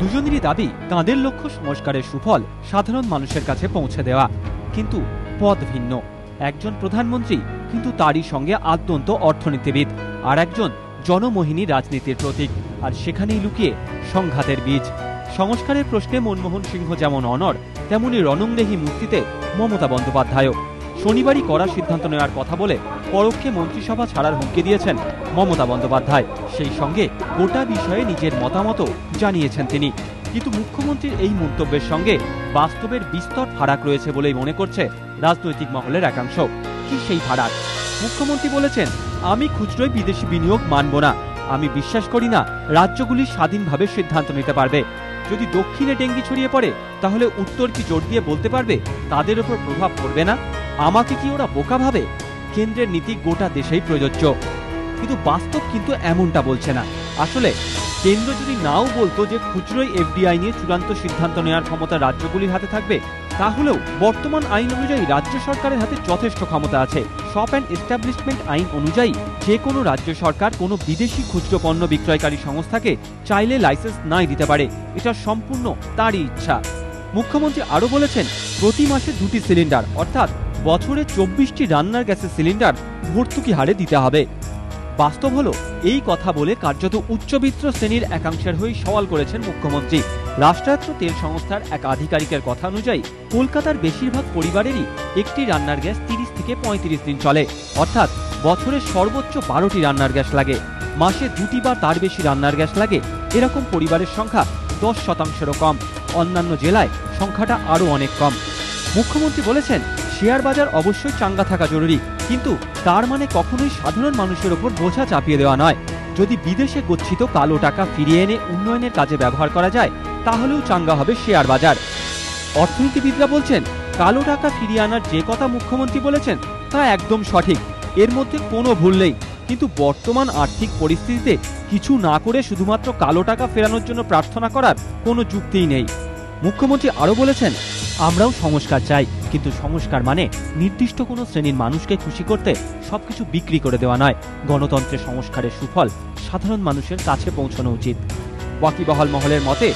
দুজনেরই দাবি তাঁদের লক্ষ্য সংস্কারের সুফল সাধারণ মানুষের কাছে পৌঁছে দেওয়া, কিন্তু পথ ভিন্ন। একজন প্রধানমন্ত্রী, কিন্তু তারই সঙ্গে আদ্যন্ত অর্থনীতিবিদ, আর একজন জনমোহিনী রাজনীতির প্রতীক, আর সেখানেই লুকিয়ে সংঘাতের বীজ। সংস্কারের প্রশ্নে মনমোহন সিংহ যেমন অনড়, তেমনি রণংদেহী মূর্তিতে মমতা বন্দ্যোপাধ্যায়ও। শনিবারই কড়া সিদ্ধান্ত নেওয়ার কথা বলে পরোক্ষে মন্ত্রিসভা ছাড়ার হুমকি দিয়েছেন মমতা বন্দ্যোপাধ্যায়। সেই সঙ্গে গোটা বিষয়ে নিজের মতামতও জানিয়েছেন তিনি। কিন্তু মুখ্যমন্ত্রীর এই মন্তব্যের সঙ্গে বাস্তবের বিস্তর ফারাক রয়েছে বলেই মনে করছে রাজনৈতিক মহলের একাংশ। কি সেই ফারাক? মুখ্যমন্ত্রী বলেছেন, আমি খুচরোয় বিদেশি বিনিয়োগ মানব না। আমি বিশ্বাস করি না রাজ্যগুলি স্বাধীনভাবে সিদ্ধান্ত নিতে পারবে। যদি দক্ষিণে ডেঙ্গি ছড়িয়ে পড়ে, তাহলে উত্তর কি জোর দিয়ে বলতে পারবে তাদের উপর প্রভাব পড়বে না? আমাকে কি ওরা বোকা ভাবে? কেন্দ্রের নীতি গোটা দেশেই প্রযোজ্য। কিন্তু বাস্তব কিন্তু এমনটা বলছে না। আসলে কেন্দ্র যদি নাও বলতো যে খুচরোই এফডিআই নিয়ে চূড়ান্ত সিদ্ধান্ত নেওয়ার ক্ষমতা রাজ্যগুলির হাতে থাকবে, তাহলেও বর্তমান আইন অনুযায়ী রাজ্য সরকারের হাতে যথেষ্ট ক্ষমতা আছে। শপ অ্যান্ড এস্টাবলিশমেন্ট আইন অনুযায়ী যে কোনো রাজ্য সরকার কোনো বিদেশি খুচরো পণ্য বিক্রয়কারী সংস্থাকে চাইলে লাইসেন্স নাই দিতে পারে। এটা সম্পূর্ণ তারই ইচ্ছা। মুখ্যমন্ত্রী আরো বলেছেন, প্রতি মাসে 2টি সিলিন্ডার অর্থাৎ বছরে 24টি রান্নার গ্যাসের সিলিন্ডার ভর্তুকি হারে দিতে হবে। বাস্তব হলো, এই কথা বলে কার্যত উচ্চবিত্ত শ্রেণীর একাংশের হয়ে সওয়াল করেছেন মুখ্যমন্ত্রী। রাষ্ট্রায়ত্ত তেল সংস্থার এক আধিকারিকের কথা অনুযায়ী কলকাতার বেশিরভাগ পরিবারেরই একটি রান্নার গ্যাস 30 থেকে 35 দিন চলে, অর্থাৎ বছরে সর্বোচ্চ 12টি রান্নার গ্যাস লাগে। মাসে 2টি বা তার বেশি রান্নার গ্যাস লাগে এরকম পরিবারের সংখ্যা 10%-রও কম। অন্যান্য জেলায় সংখ্যাটা আরও অনেক কম। মুখ্যমন্ত্রী বলেছেন, শেয়ার বাজার অবশ্যই চাঙ্গা থাকা জরুরি, কিন্তু তার মানে কখনোই সাধারণ মানুষের ওপর বোঝা চাপিয়ে দেওয়া নয়। যদি বিদেশে গচ্ছিত কালো টাকা ফিরিয়ে এনে উন্নয়নের কাজে ব্যবহার করা যায়, তাহলেও চাঙ্গা হবে শেয়ার বাজার। অর্থনীতিবিদরা বলছেন, কালো টাকা ফিরিয়ে আনার যে কথা মুখ্যমন্ত্রী বলেছেন তা একদম সঠিক, এর মধ্যে কোনো ভুল নেই। কিন্তু বর্তমান আর্থিক পরিস্থিতিতে কিছু না করে শুধুমাত্র কালো টাকা ফেরানোর জন্য প্রার্থনা করার কোনো যুক্তিই নেই। মুখ্যমন্ত্রী আরো বলেছেন, আমরাও সংস্কার চাই, কিন্তু সংস্কার মানে নির্দিষ্ট কোনো শ্রেণীর মানুষকে খুশি করতে সবকিছু বিক্রি করে দেওয়া নয়। গণতন্ত্রের সংস্কারের সুফল সাধারণ মানুষের কাছে পৌঁছানো উচিত। ওয়াকিবহাল মহলের মতে,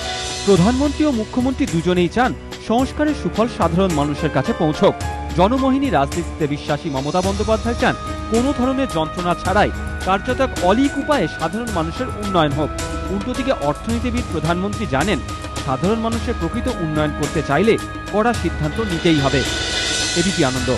প্রধানমন্ত্রী ও মুখ্যমন্ত্রী দুজনেই চান সংস্কারের সুফল সাধারণ মানুষের কাছে পৌঁছক। জনমোহিনী রাজনীতিতে বিশ্বাসী মমতা বন্দ্যোপাধ্যায় চান কোনো ধরনের যন্ত্রণা ছাড়াই কার্যত এক অলীক উপায়ে সাধারণ মানুষের উন্নয়ন হোক। উল্টোদিকে অর্থনীতিবিদ প্রধানমন্ত্রী জানেন, সাধারণ মানুষের প্রকৃত উন্নয়ন করতে চাইলে কড়া সিদ্ধান্ত নিতেই হবে। এবিপি আনন্দ।